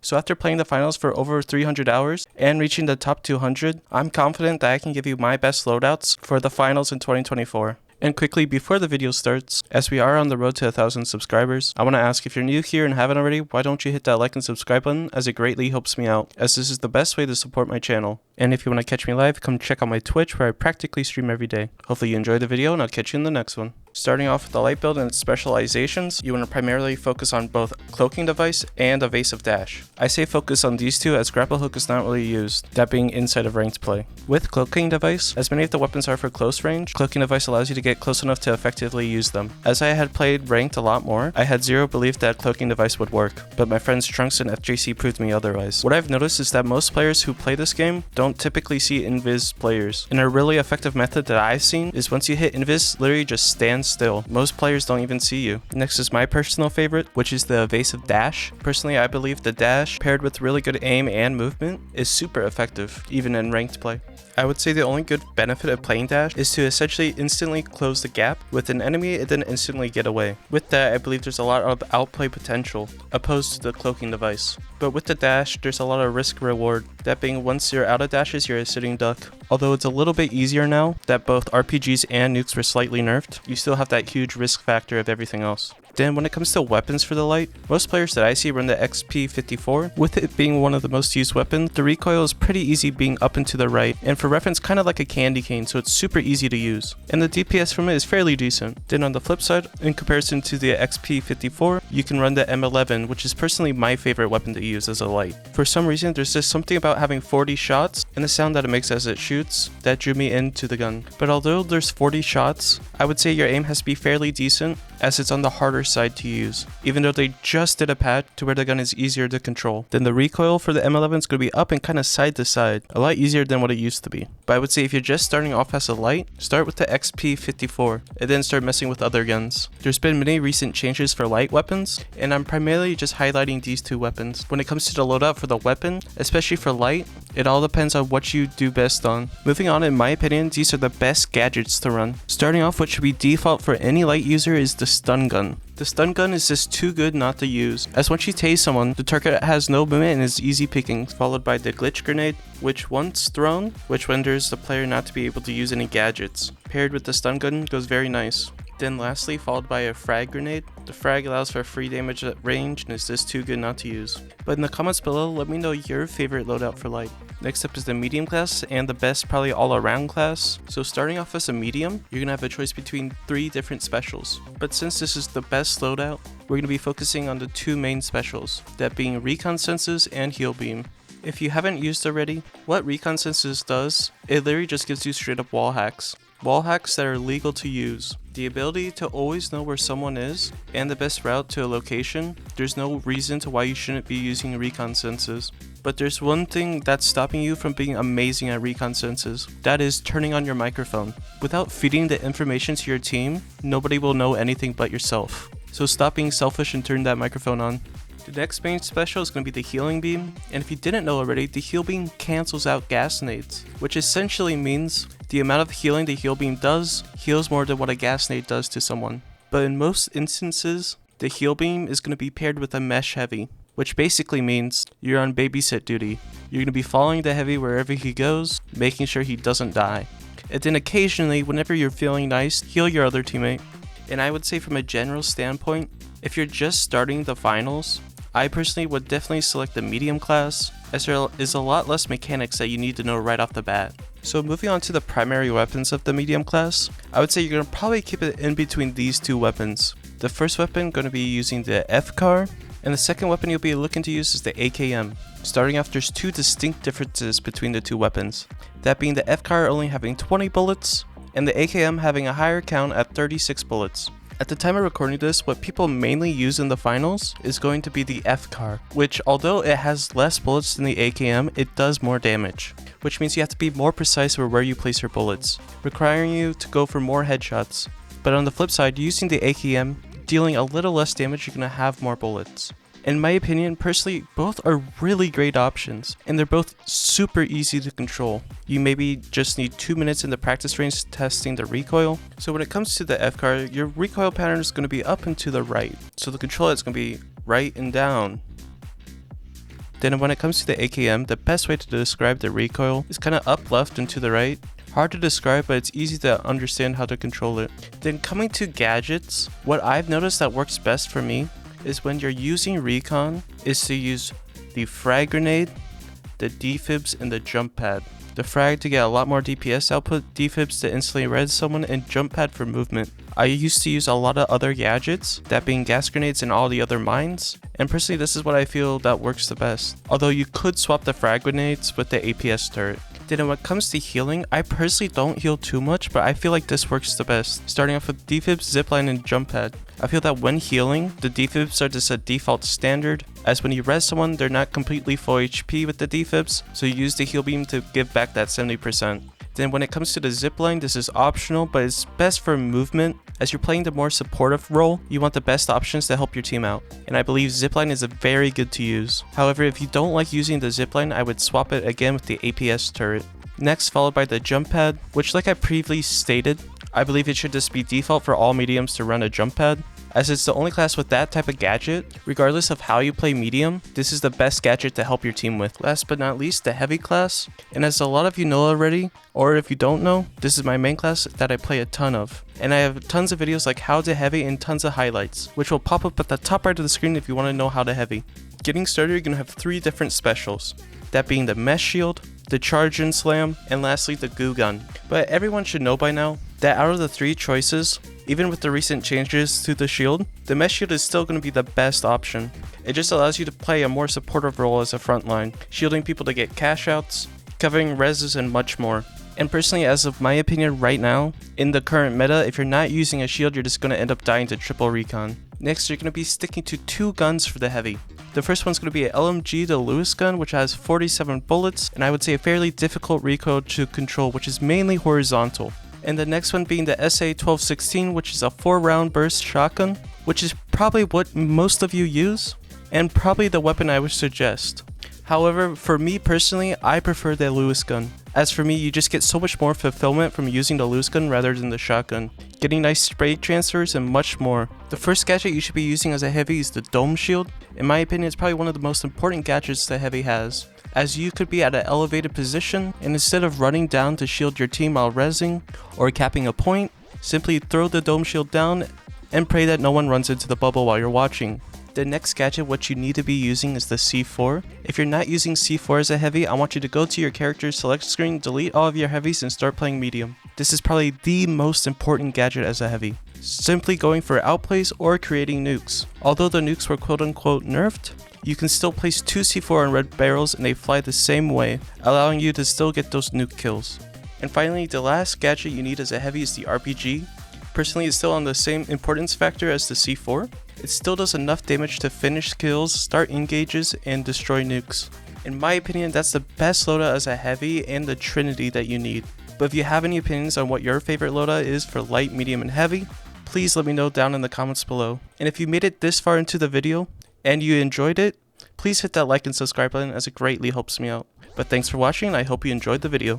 So after playing the finals for over 300 hours and reaching the top 200, I'm confident that I can give you my best loadouts for the finals in 2024. And quickly, before the video starts, as we are on the road to 1,000 subscribers, I want to ask, if you're new here and haven't already, why don't you hit that like and subscribe button, as it greatly helps me out, as this is the best way to support my channel. And if you want to catch me live, come check out my Twitch, where I practically stream every day. Hopefully you enjoyed the video, and I'll catch you in the next one. Starting off with the light build and its specializations, you want to primarily focus on both cloaking device and evasive dash. I say focus on these two, as grapple hook is not really used, that being inside of ranked play. With cloaking device, as many of the weapons are for close range, cloaking device allows you to get close enough to effectively use them. As I had played ranked a lot more, I had zero belief that cloaking device would work, but my friends Trunks and FJC proved me otherwise. What I've noticed is that most players who play this game don't typically see invis players, and a really effective method that I've seen is once you hit invis, literally just stand still. Most players don't even see you. Next is my personal favorite, which is the evasive dash. Personally, I believe the dash paired with really good aim and movement is super effective, even in ranked play. I would say the only good benefit of playing dash is to essentially instantly close the gap with an enemy and then instantly get away. With that, I believe there's a lot of outplay potential, opposed to the cloaking device. But with the dash, there's a lot of risk reward, that being once you're out of dashes, you're a sitting duck. Although it's a little bit easier now that both RPGs and nukes were slightly nerfed, you still have that huge risk factor of everything else. Then when it comes to weapons for the light, most players that I see run the XP54. With it being one of the most used weapons, the recoil is pretty easy being up and to the right, and for reference kind of like a candy cane, so it's super easy to use. And the DPS from it is fairly decent. Then on the flip side, in comparison to the XP54, you can run the M11, which is personally my favorite weapon to use as a light. For some reason, there's just something about having 40 shots and the sound that it makes as it shoots that drew me into the gun. But although there's 40 shots, I would say your aim has to be fairly decent, as it's on the harder side to use, even though they just did a patch to where the gun is easier to control. Then the recoil for the M11 is going to be up and kind of side to side, a lot easier than what it used to be. But I would say if you're just starting off as a light, start with the XP54 and then start messing with other guns. There's been many recent changes for light weapons, and I'm primarily just highlighting these two weapons. When it comes to the loadout for the weapon, especially for light, it all depends on what you do best on. Moving on, in my opinion, these are the best gadgets to run. Starting off, what should be default for any light user is the stun gun. The stun gun is just too good not to use, as once you tase someone, the target has no movement and is easy picking, followed by the glitch grenade, which once thrown, which renders the player not to be able to use any gadgets. Paired with the stun gun goes very nice. Then lastly, followed by a frag grenade. The frag allows for free damage at range and is just too good not to use. But in the comments below, let me know your favorite loadout for light. Next up is the medium class, and the best probably all around class. So starting off as a medium, you're gonna have a choice between 3 different specials. But since this is the best loadout, we're gonna be focusing on the 2 main specials, that being recon senses and heal beam. If you haven't used already, what recon senses does, it literally just gives you straight up wall hacks. Wall hacks that are legal to use. The ability to always know where someone is and the best route to a location. There's no reason to why you shouldn't be using recon senses. But there's one thing that's stopping you from being amazing at recon senses. That is turning on your microphone. Without feeding the information to your team, nobody will know anything but yourself. So stop being selfish and turn that microphone on. The next main special is going to be the healing beam, and if you didn't know already, the heal beam cancels out gas nades, which essentially means the amount of healing the heal beam does heals more than what a gas nade does to someone. But in most instances, the heal beam is going to be paired with a mesh heavy, which basically means you're on babysit duty. You're going to be following the heavy wherever he goes, making sure he doesn't die. And then occasionally, whenever you're feeling nice, heal your other teammate. And I would say from a general standpoint, if you're just starting the finals, I personally would definitely select the medium class, as there is a lot less mechanics that you need to know right off the bat. So moving on to the primary weapons of the medium class, I would say you're going to probably keep it in between these 2 weapons. The first weapon going to be using the FCAR, and the second weapon you'll be looking to use is the AKM. Starting off, there's 2 distinct differences between the 2 weapons, that being the FCAR only having 20 bullets, and the AKM having a higher count at 36 bullets. At the time of recording this, what people mainly use in the finals is going to be the FCAR, which although it has less bullets than the AKM, it does more damage, which means you have to be more precise with where you place your bullets, requiring you to go for more headshots. But on the flip side, using the AKM, dealing a little less damage, you're going to have more bullets. In my opinion, personally, both are really great options, and they're both super easy to control. You maybe just need 2 minutes in the practice range testing the recoil. So when it comes to the FCAR, your recoil pattern is going to be up and to the right. So the control is going to be right and down. Then when it comes to the AKM, the best way to describe the recoil is kind of up, left, and to the right. Hard to describe, but it's easy to understand how to control it. Then coming to gadgets, what I've noticed that works best for me is when you're using recon is to use the frag grenade, the defibs, and the jump pad. The frag to get a lot more DPS output, defibs to instantly res someone, and jump pad for movement. I used to use a lot of other gadgets, that being gas grenades and all the other mines, and personally this is what I feel that works the best. Although you could swap the frag grenades with the APS turret. Then when it comes to healing, I personally don't heal too much, but I feel like this works the best. Starting off with defibs, zipline, and jump pad. I feel that when healing, the defibs are just a default standard, as when you res someone, they're not completely full HP with the defibs, so you use the heal beam to give back that 70%. Then when it comes to the zipline, this is optional, but it's best for movement. As you're playing the more supportive role, you want the best options to help your team out, and I believe zipline is very good to use. However, if you don't like using the zipline, I would swap it again with the APS turret. Next, followed by the jump pad, which like I previously stated, I believe it should just be default for all mediums to run a jump pad. As it's the only class with that type of gadget, regardless of how you play medium, this is the best gadget to help your team with. Last but not least, the heavy class, and as a lot of you know already, or if you don't know, this is my main class that I play a ton of. And I have tons of videos like how to heavy and tons of highlights, which will pop up at the top right of the screen if you want to know how to heavy. Getting started, you're going to have 3 different specials, that being the mesh shield, the charge and slam, and lastly the goo gun. But everyone should know by now that out of the 3 choices, even with the recent changes to the shield, the mesh shield is still going to be the best option. It just allows you to play a more supportive role as a frontline, shielding people to get cash outs, covering reses, and much more. And personally, as of my opinion right now, in the current meta, if you're not using a shield, you're just going to end up dying to triple recon. Next, you're going to be sticking to 2 guns for the heavy. The first one's going to be an LMG, the Lewis gun, which has 47 bullets, and I would say a fairly difficult recoil to control, which is mainly horizontal. And the next one being the SA-1216, which is a 4-round burst shotgun, which is probably what most of you use, and probably the weapon I would suggest. However, for me personally, I prefer the Lewis gun. As for me, you just get so much more fulfillment from using the Lewis gun rather than the shotgun, getting nice spray transfers and much more. The first gadget you should be using as a heavy is the dome shield. In my opinion, it's probably one of the most important gadgets the heavy has, as you could be at an elevated position, and instead of running down to shield your team while rezzing or capping a point, simply throw the dome shield down and pray that no one runs into the bubble while you're watching. The next gadget what you need to be using is the C4. If you're not using C4 as a heavy, I want you to go to your character's select screen, delete all of your heavies, and start playing medium. This is probably the most important gadget as a heavy, simply going for outplays or creating nukes. Although the nukes were quote unquote nerfed, you can still place 2 C4 on red barrels and they fly the same way, allowing you to still get those nuke kills. And finally, the last gadget you need as a heavy is the RPG. Personally, it's still on the same importance factor as the C4. It still does enough damage to finish kills, start engages, and destroy nukes. In my opinion, that's the best loadout as a heavy and the trinity that you need. But if you have any opinions on what your favorite loadout is for light, medium, and heavy, please let me know down in the comments below. And if you made it this far into the video and you enjoyed it, please hit that like and subscribe button as it greatly helps me out. But thanks for watching and I hope you enjoyed the video.